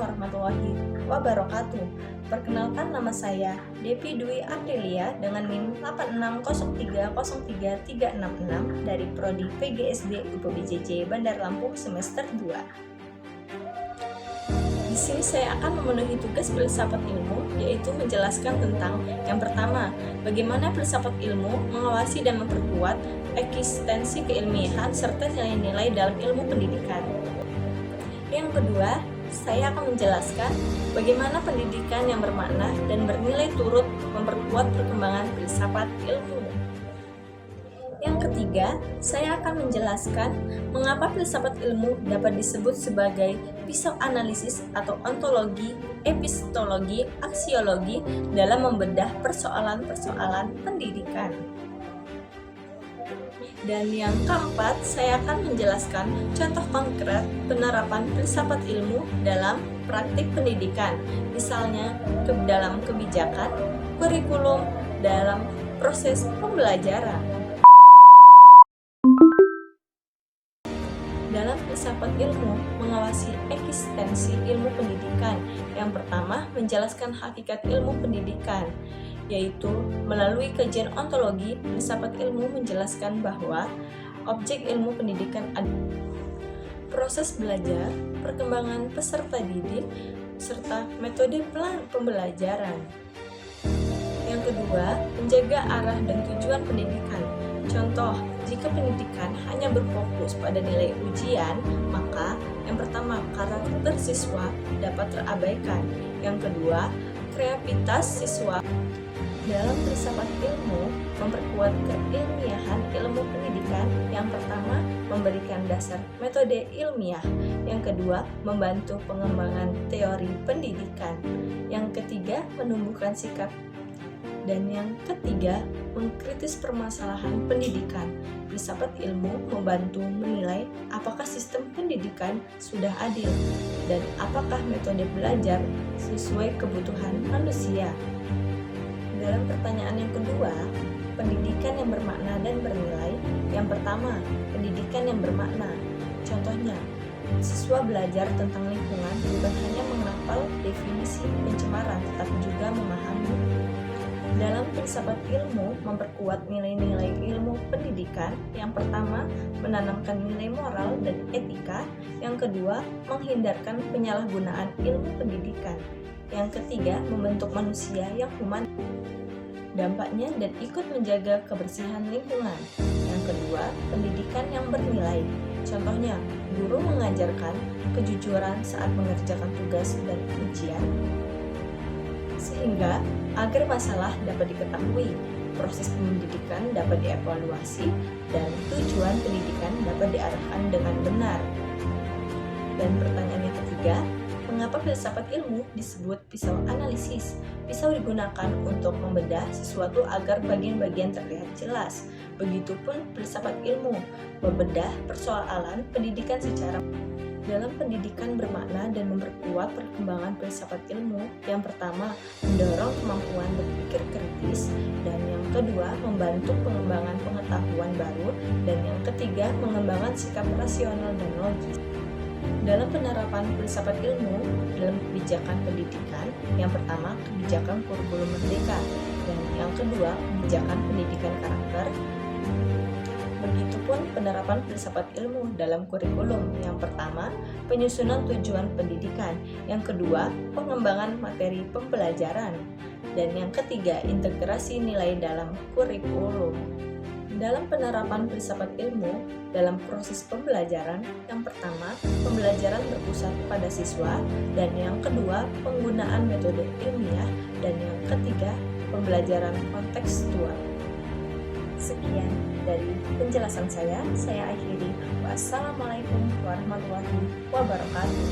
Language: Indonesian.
warahmatullahi wabarakatuh. Perkenalkan, nama saya Devi Dwi Aprilia dengan NIM 8603033666 dari Prodi PGSD UPBJJ Bandar Lampung semester 2. Di sini saya akan memenuhi tugas filsafat ilmu, yaitu menjelaskan tentang yang pertama, bagaimana filsafat ilmu mengawasi dan memperkuat eksistensi keilmiahan serta nilai-nilai dalam ilmu pendidikan. Yang kedua, saya akan menjelaskan bagaimana pendidikan yang bermakna dan bernilai turut memperkuat perkembangan filsafat ilmu. Yang ketiga, saya akan menjelaskan mengapa filsafat ilmu dapat disebut sebagai pisau analisis atau ontologi, epistologi, aksiologi dalam membedah persoalan-persoalan pendidikan. Dan yang keempat, saya akan menjelaskan contoh konkret penerapan filsafat ilmu dalam praktik pendidikan, misalnya dalam kebijakan, kurikulum, dalam proses pembelajaran. Dalam filsafat ilmu mengawasi eksistensi ilmu pendidikan. Yang pertama, menjelaskan hakikat ilmu pendidikan, yaitu melalui kajian ontologi. Filsafat ilmu menjelaskan bahwa objek ilmu pendidikan adalah proses belajar, perkembangan peserta didik, serta metode pembelajaran. Yang kedua, menjaga arah dan tujuan pendidikan. Contoh, jika pendidikan hanya berfokus pada nilai ujian, maka yang pertama, karakter siswa dapat terabaikan. Yang kedua, kreativitas siswa. Dalam filsafat ilmu, memperkuat keilmiahan ilmu pendidikan. Yang pertama, memberikan dasar metode ilmiah. Yang kedua, membantu pengembangan teori pendidikan. Yang ketiga, menumbuhkan sikap. Dan yang ketiga, mengkritis permasalahan pendidikan. Filsafat ilmu membantu menilai apakah sistem pendidikan sudah adil dan apakah metode belajar sesuai kebutuhan manusia. Dalam pertanyaan yang kedua, pendidikan yang bermakna dan bernilai. Yang pertama, pendidikan yang bermakna. Contohnya, siswa belajar tentang lingkungan bukan hanya menghafal definisi pencemaran, tetapi juga memahami. Dalam filsafat ilmu memperkuat nilai-nilai ilmu pendidikan. Yang pertama, menanamkan nilai moral dan etika. Yang kedua, menghindarkan penyalahgunaan ilmu pendidikan. Yang ketiga, membentuk manusia yang human. Dampaknya dan ikut menjaga kebersihan lingkungan. Yang kedua, pendidikan yang bernilai. Contohnya, guru mengajarkan kejujuran saat mengerjakan tugas dan ujian, sehingga agar masalah dapat diketahui, proses pendidikan dapat dievaluasi, dan tujuan pendidikan dapat diarahkan dengan benar. Dan pertanyaan yang ketiga, mengapa filsafat ilmu disebut pisau analisis? Pisau digunakan untuk membedah sesuatu agar bagian-bagian terlihat jelas. Begitupun filsafat ilmu, membedah persoalan pendidikan secara dalam pendidikan bermakna dan memperkuat perkembangan filsafat ilmu. Yang pertama, mendorong kemampuan berpikir kritis, dan yang kedua, membantu pengembangan pengetahuan baru, dan yang ketiga, mengembangkan sikap rasional dan logis. Dalam penerapan filsafat ilmu dalam kebijakan pendidikan, yang pertama, kebijakan kurikulum merdeka, dan yang kedua, kebijakan pendidikan karakter. Begitupun penerapan filsafat ilmu dalam kurikulum. Yang pertama, penyusunan tujuan pendidikan. Yang kedua, pengembangan materi pembelajaran. Dan yang ketiga, integrasi nilai dalam kurikulum. Dalam penerapan filsafat ilmu dalam proses pembelajaran, yang pertama, pembelajaran berpusat pada siswa, dan yang kedua, penggunaan metode ilmiah, dan yang ketiga, pembelajaran kontekstual. Sekian dari penjelasan saya akhiri. Wassalamualaikum warahmatullahi wabarakatuh.